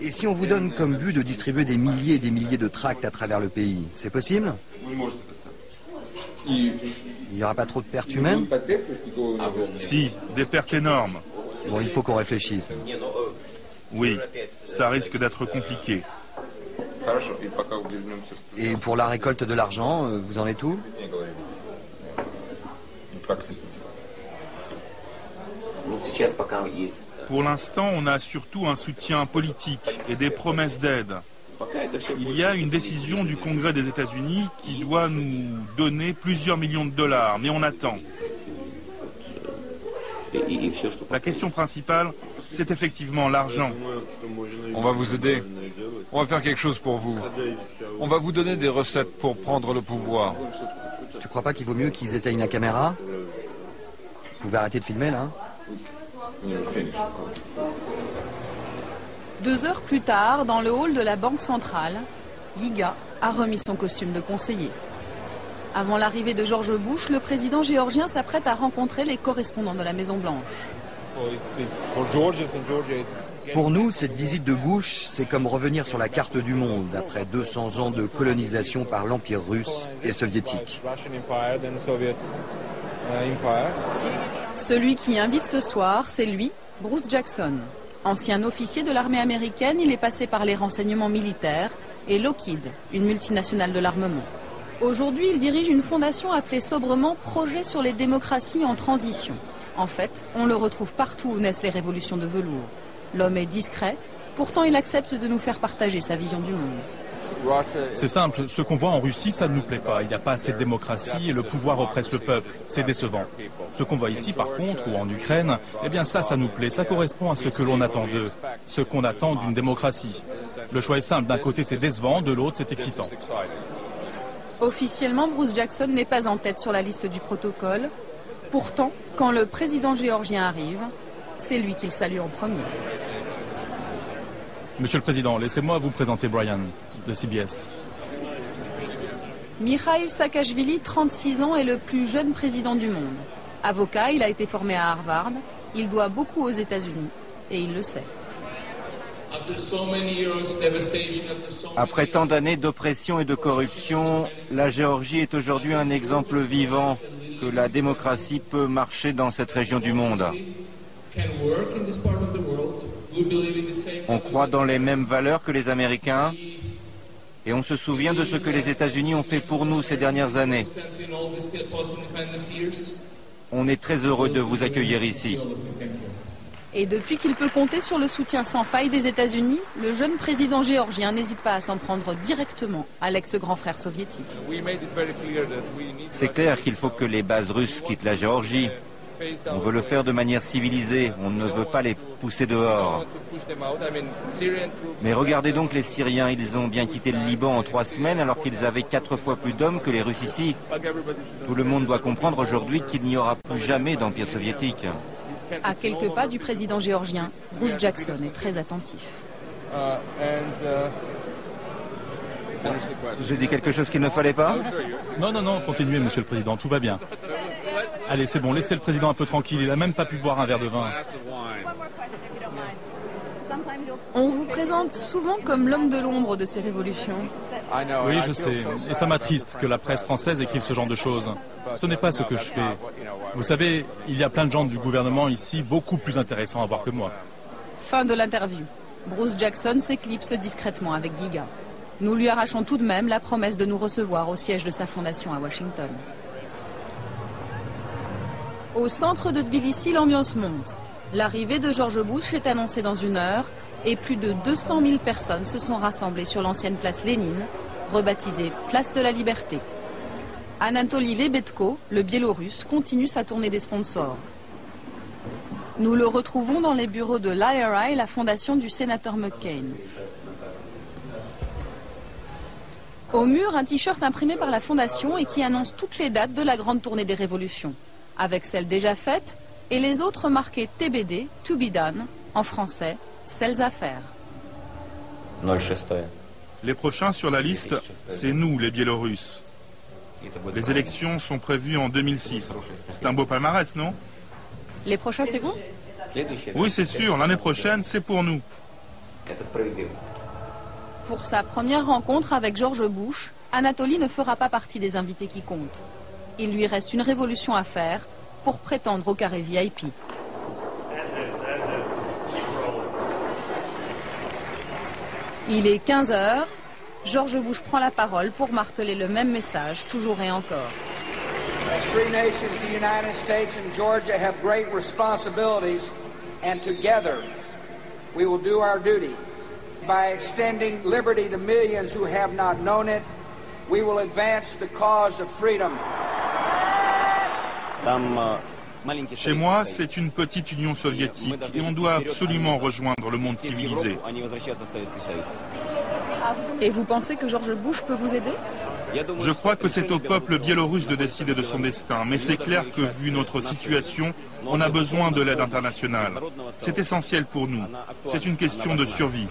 Speaker 5: Et si on vous donne comme but de distribuer des milliers et des milliers de tracts à travers le pays, c'est possible? Il n'y aura pas trop de pertes humaines?
Speaker 7: Si, des pertes énormes.
Speaker 5: Bon, il faut qu'on réfléchisse.
Speaker 7: Oui, ça risque d'être compliqué.
Speaker 5: Et pour la récolte de l'argent, vous en êtes où?
Speaker 7: Pour l'instant, on a surtout un soutien politique et des promesses d'aide. Il y a une décision du Congrès des États-Unis qui doit nous donner plusieurs millions de dollars, mais on attend. La question principale, c'est effectivement l'argent.
Speaker 8: On va vous aider. On va faire quelque chose pour vous. On va vous donner des recettes pour prendre le pouvoir.
Speaker 5: Tu crois pas qu'il vaut mieux qu'ils éteignent la caméra? Vous pouvez arrêter de filmer, là?
Speaker 1: 2 heures plus tard, dans le hall de la Banque centrale, Giga a remis son costume de conseiller. Avant l'arrivée de George Bush, le président géorgien s'apprête à rencontrer les correspondants de la Maison-Blanche.
Speaker 5: Pour nous, cette visite de Bush, c'est comme revenir sur la carte du monde après 200 ans de colonisation par l'Empire russe et soviétique.
Speaker 1: Celui qui invite ce soir, c'est lui, Bruce Jackson. Ancien officier de l'armée américaine, il est passé par les renseignements militaires et Lockheed, une multinationale de l'armement. Aujourd'hui, il dirige une fondation appelée sobrement Projet sur les démocraties en transition. En fait, on le retrouve partout où naissent les révolutions de velours. L'homme est discret, pourtant il accepte de nous faire partager sa vision du monde.
Speaker 7: C'est simple, ce qu'on voit en Russie, ça ne nous plaît pas. Il n'y a pas assez de démocratie et le pouvoir oppresse le peuple. C'est décevant. Ce qu'on voit ici, par contre, ou en Ukraine, eh bien ça nous plaît. Ça correspond à ce que l'on attend d'eux, ce qu'on attend d'une démocratie. Le choix est simple. D'un côté, c'est décevant, de l'autre, c'est excitant.
Speaker 1: Officiellement, Bruce Jackson n'est pas en tête sur la liste du protocole. Pourtant, quand le président géorgien arrive, c'est lui qu'il salue en premier.
Speaker 7: Monsieur le Président, laissez-moi vous présenter Brian, de CBS.
Speaker 1: Mikhail Saakashvili, 36 ans, est le plus jeune président du monde. Avocat, il a été formé à Harvard. Il doit beaucoup aux États-Unis, et il le sait.
Speaker 10: Après tant d'années d'oppression et de corruption, la Géorgie est aujourd'hui un exemple vivant que la démocratie peut marcher dans cette région du monde. On croit dans les mêmes valeurs que les Américains et on se souvient de ce que les États-Unis ont fait pour nous ces dernières années. On est très heureux de vous accueillir ici.
Speaker 1: Et depuis qu'il peut compter sur le soutien sans faille des États-Unis, le jeune président géorgien n'hésite pas à s'en prendre directement à l'ex-grand frère soviétique.
Speaker 10: C'est clair qu'il faut que les bases russes quittent la Géorgie. On veut le faire de manière civilisée, on ne veut pas les pousser dehors. Mais regardez donc les Syriens, ils ont bien quitté le Liban en 3 semaines alors qu'ils avaient 4 fois plus d'hommes que les Russes ici. Tout le monde doit comprendre aujourd'hui qu'il n'y aura plus jamais d'empire soviétique.
Speaker 1: À quelques pas du président géorgien, Bruce Jackson est très attentif.
Speaker 10: Je dis quelque chose qu'il ne fallait pas?
Speaker 7: Non, continuez, monsieur le président, tout va bien. Allez, c'est bon, laissez le président un peu tranquille, il n'a même pas pu boire un verre de vin.
Speaker 1: On vous présente souvent comme l'homme de l'ombre de ces révolutions.
Speaker 7: Oui, je sais, et ça m'attriste que la presse française écrive ce genre de choses. Ce n'est pas ce que je fais. Vous savez, il y a plein de gens du gouvernement ici, beaucoup plus intéressants à voir que moi.
Speaker 1: Fin de l'interview. Bruce Jackson s'éclipse discrètement avec Giga. Nous lui arrachons tout de même la promesse de nous recevoir au siège de sa fondation à Washington. Au centre de Tbilissi, l'ambiance monte. L'arrivée de George Bush est annoncée dans 1 heure et plus de 200 000 personnes se sont rassemblées sur l'ancienne place Lénine, rebaptisée Place de la Liberté. Anatoly Lebedko, le Biélorusse, continue sa tournée des sponsors. Nous le retrouvons dans les bureaux de l'IRI, la fondation du sénateur McCain. Au mur, un t-shirt imprimé par la fondation et qui annonce toutes les dates de la grande tournée des révolutions, avec celles déjà faites et les autres marquées TBD, To Be Done, en français, celles à faire.
Speaker 7: Les prochains sur la liste, c'est nous, les Biélorusses. Les élections sont prévues en 2006. C'est un beau palmarès, non?
Speaker 1: Les prochains, c'est vous?
Speaker 7: Oui, c'est sûr. L'année prochaine, c'est pour nous.
Speaker 1: Pour sa première rencontre avec George Bush, Anatoly ne fera pas partie des invités qui comptent. Il lui reste une révolution à faire pour prétendre au carré VIP. Il est 15 h. George Bush prend la parole pour marteler le même message, toujours et encore.
Speaker 2: As free nations, the United States and Georgia have great responsibilities, and together we will do our duty. By extending liberty to millions who have not known it, we will advance the cause of freedom.
Speaker 7: Chez moi, c'est une petite Union soviétique et on doit absolument rejoindre le monde civilisé.
Speaker 1: Et vous pensez que George Bush peut vous aider?
Speaker 7: Je crois que c'est au peuple biélorusse de décider de son destin, mais c'est clair que vu notre situation, on a besoin de l'aide internationale. C'est essentiel pour nous. C'est une question de survie.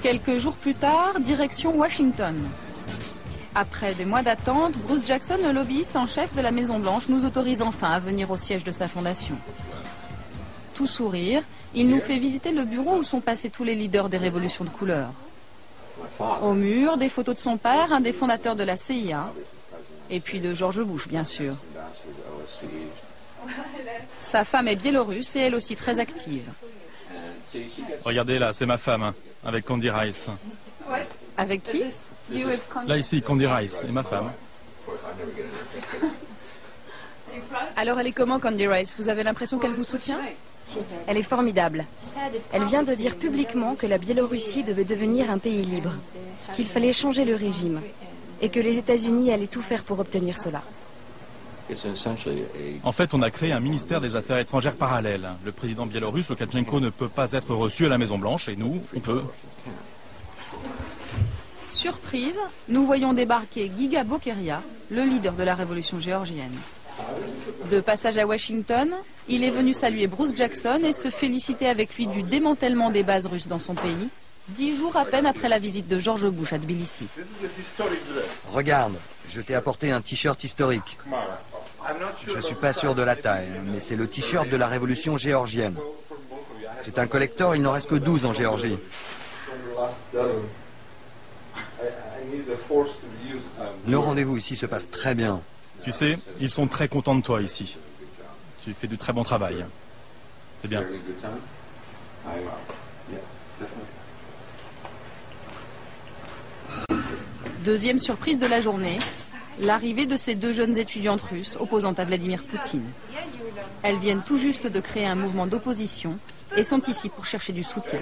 Speaker 1: Quelques jours plus tard, direction Washington. Après des mois d'attente, Bruce Jackson, le lobbyiste en chef de la Maison-Blanche, nous autorise enfin à venir au siège de sa fondation. Tout sourire, il nous fait visiter le bureau où sont passés tous les leaders des révolutions de couleur. Au mur, des photos de son père, un des fondateurs de la CIA, et puis de George Bush, bien sûr. Sa femme est biélorusse et elle aussi très active.
Speaker 7: Regardez là, c'est ma femme, hein, avec Candy Rice.
Speaker 1: Avec qui?
Speaker 7: Là ici, Candy Rice et ma femme.
Speaker 1: Alors elle est comment, Candy Rice? Vous avez l'impression qu'elle vous soutient?
Speaker 3: Elle est formidable. Elle vient de dire publiquement que la Biélorussie devait devenir un pays libre, qu'il fallait changer le régime et que les États-Unis allaient tout faire pour obtenir cela.
Speaker 7: En fait, on a créé un ministère des Affaires étrangères parallèle. Le président biélorusse, Loukachenko, ne peut pas être reçu à la Maison-Blanche et nous, on peut.
Speaker 1: Surprise, nous voyons débarquer Giga Bokeria, le leader de la révolution géorgienne. De passage à Washington, il est venu saluer Bruce Jackson et se féliciter avec lui du démantèlement des bases russes dans son pays 10 jours à peine après la visite de George Bush à Tbilissi.
Speaker 5: Regarde, je t'ai apporté un t-shirt historique. Je ne suis pas sûr de la taille, mais c'est le t-shirt de la révolution géorgienne. C'est un collector, il n'en reste que 12 en Géorgie. Le rendez-vous ici se passe très bien.
Speaker 7: Tu sais, ils sont très contents de toi ici. Tu fais du très bon travail. C'est bien.
Speaker 1: Deuxième surprise de la journée, l'arrivée de ces deux jeunes étudiantes russes opposant à Vladimir Poutine. Elles viennent tout juste de créer un mouvement d'opposition et sont ici pour chercher du soutien.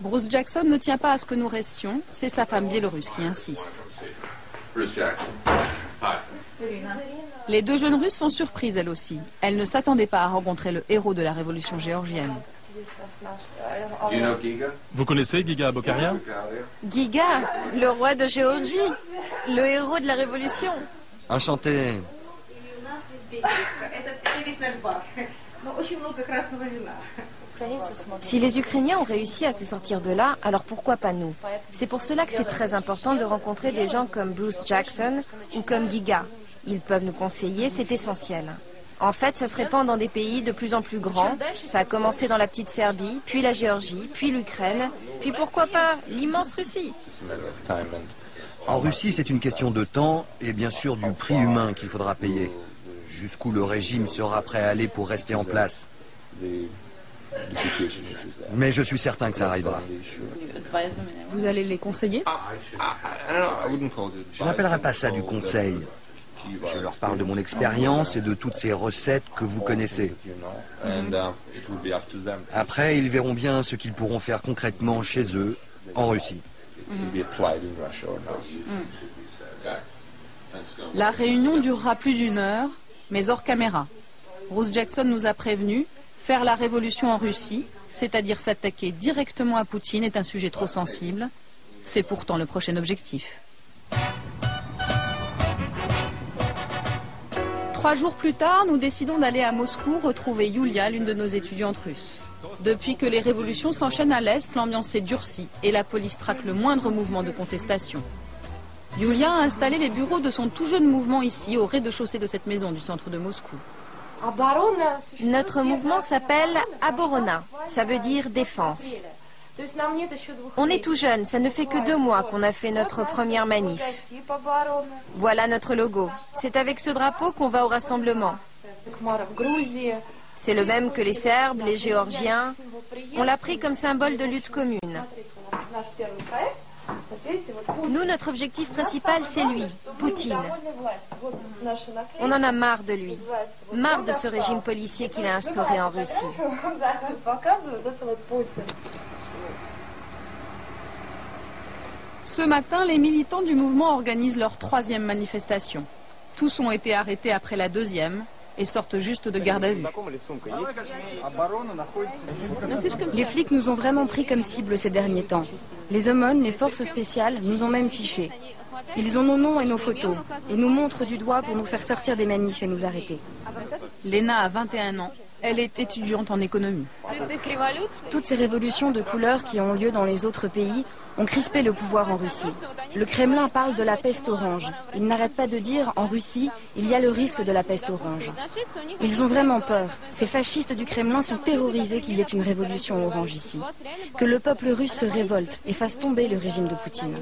Speaker 1: Bruce Jackson ne tient pas à ce que nous restions, c'est sa femme biélorusse qui insiste. Les deux jeunes Russes sont surprises elles aussi. Elles ne s'attendaient pas à rencontrer le héros de la révolution géorgienne.
Speaker 7: Vous connaissez Giga Bokharia?
Speaker 19: Giga, le roi de Géorgie, le héros de la révolution.
Speaker 5: Enchanté.
Speaker 19: Si les Ukrainiens ont réussi à se sortir de là, alors pourquoi pas nous? C'est pour cela que c'est très important de rencontrer des gens comme Bruce Jackson ou comme Giga. Ils peuvent nous conseiller, c'est essentiel. En fait, ça se répand dans des pays de plus en plus grands. Ça a commencé dans la petite Serbie, puis la Géorgie, puis l'Ukraine, puis pourquoi pas l'immense Russie.
Speaker 5: En Russie, c'est une question de temps et bien sûr du prix humain qu'il faudra payer. Jusqu'où le régime sera prêt à aller pour rester en place. Mais je suis certain que ça arrivera.
Speaker 1: Vous allez les conseiller?
Speaker 5: Je n'appellerai pas ça du conseil. Je leur parle de mon expérience et de toutes ces recettes que vous connaissez. Après, ils verront bien ce qu'ils pourront faire concrètement chez eux, en Russie.
Speaker 1: La réunion durera plus d'1 heure, mais hors caméra. Bruce Jackson nous a prévenus, faire la révolution en Russie, c'est-à-dire s'attaquer directement à Poutine, est un sujet trop sensible. C'est pourtant le prochain objectif. 3 jours plus tard, nous décidons d'aller à Moscou retrouver Yulia, l'une de nos étudiantes russes. Depuis que les révolutions s'enchaînent à l'Est, l'ambiance s'est durcie et la police traque le moindre mouvement de contestation. Yulia a installé les bureaux de son tout jeune mouvement ici, au rez-de-chaussée de cette maison du centre de Moscou.
Speaker 19: Notre mouvement s'appelle Aborona, ça veut dire défense. On est tout jeune, ça ne fait que 2 mois qu'on a fait notre première manif. Voilà notre logo. C'est avec ce drapeau qu'on va au rassemblement. C'est le même que les Serbes, les Géorgiens. On l'a pris comme symbole de lutte commune. Nous, notre objectif principal, c'est lui, Poutine. On en a marre de lui, marre de ce régime policier qu'il a instauré en Russie.
Speaker 1: Ce matin, les militants du mouvement organisent leur 3e manifestation. Tous ont été arrêtés après la 2e et sortent juste de garde à vue.
Speaker 3: Les flics nous ont vraiment pris comme cible ces derniers temps. Les aumônes, les forces spéciales, nous ont même fichés. Ils ont nos noms et nos photos et nous montrent du doigt pour nous faire sortir des manifs et nous arrêter.
Speaker 1: Lena a 21 ans. Elle est étudiante en économie.
Speaker 3: Toutes ces révolutions de couleurs qui ont lieu dans les autres pays ont crispé le pouvoir en Russie. Le Kremlin parle de la peste orange. Il n'arrête pas de dire, en Russie, il y a le risque de la peste orange. Ils ont vraiment peur. Ces fascistes du Kremlin sont terrorisés qu'il y ait une révolution orange ici. Que le peuple russe se révolte et fasse tomber le régime de Poutine.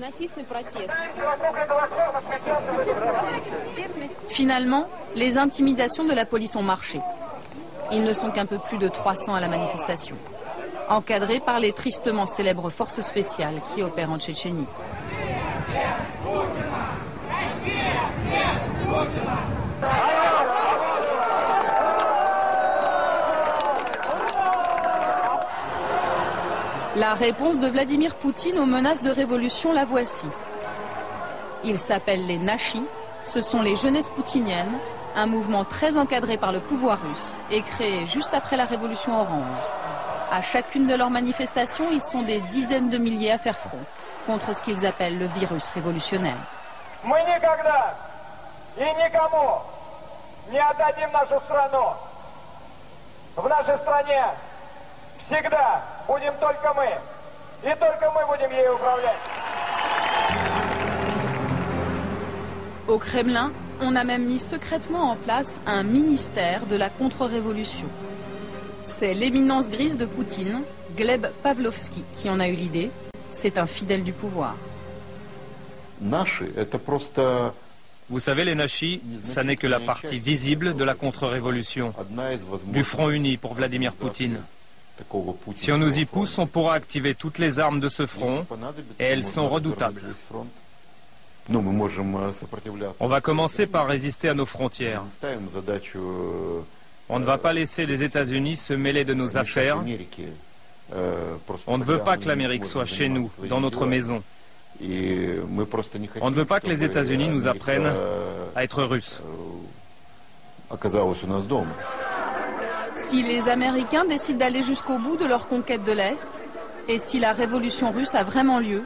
Speaker 1: Finalement, les intimidations de la police ont marché. Ils ne sont qu'un peu plus de 300 à la manifestation, encadrés par les tristement célèbres forces spéciales qui opèrent en Tchétchénie. La réponse de Vladimir Poutine aux menaces de révolution, la voici. Ils s'appellent les Nashis, ce sont les jeunesses poutiniennes, un mouvement très encadré par le pouvoir russe et créé juste après la révolution orange. À chacune de leurs manifestations, ils sont des dizaines de milliers à faire front contre ce qu'ils appellent le virus révolutionnaire. Au Kremlin, on a même mis secrètement en place un ministère de la contre-révolution. C'est l'éminence grise de Poutine, Gleb Pavlovski, qui en a eu l'idée. C'est un fidèle du pouvoir.
Speaker 21: Vous savez, les Nashis, ça n'est que la partie visible de la contre-révolution, du front uni pour Vladimir Poutine. Si on nous y pousse, on pourra activer toutes les armes de ce front, et elles sont redoutables. On va commencer par résister à nos frontières. On ne va pas laisser les États-Unis se mêler de nos affaires. On ne veut pas que l'Amérique soit chez nous, dans notre maison. On ne veut pas que les États-Unis nous apprennent à être russes.
Speaker 1: Si les Américains décident d'aller jusqu'au bout de leur conquête de l'Est, et si la révolution russe a vraiment lieu,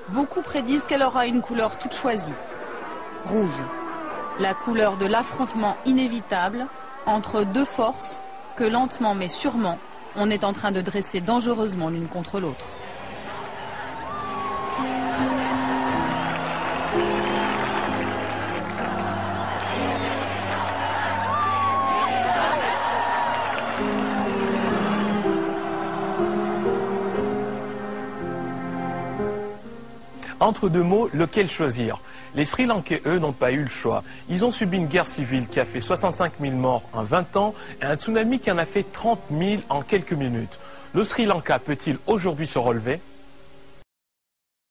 Speaker 1: beaucoup prédisent qu'elle aura une couleur toute choisie. Rouge. La couleur de l'affrontement inévitable entre deux forces que lentement mais sûrement, on est en train de dresser dangereusement l'une contre l'autre.
Speaker 9: Entre deux mots, lequel choisir? Les Sri Lankais, eux, n'ont pas eu le choix. Ils ont subi une guerre civile qui a fait 65 000 morts en 20 ans et un tsunami qui en a fait 30 000 en quelques minutes. Le Sri Lanka peut-il aujourd'hui se relever?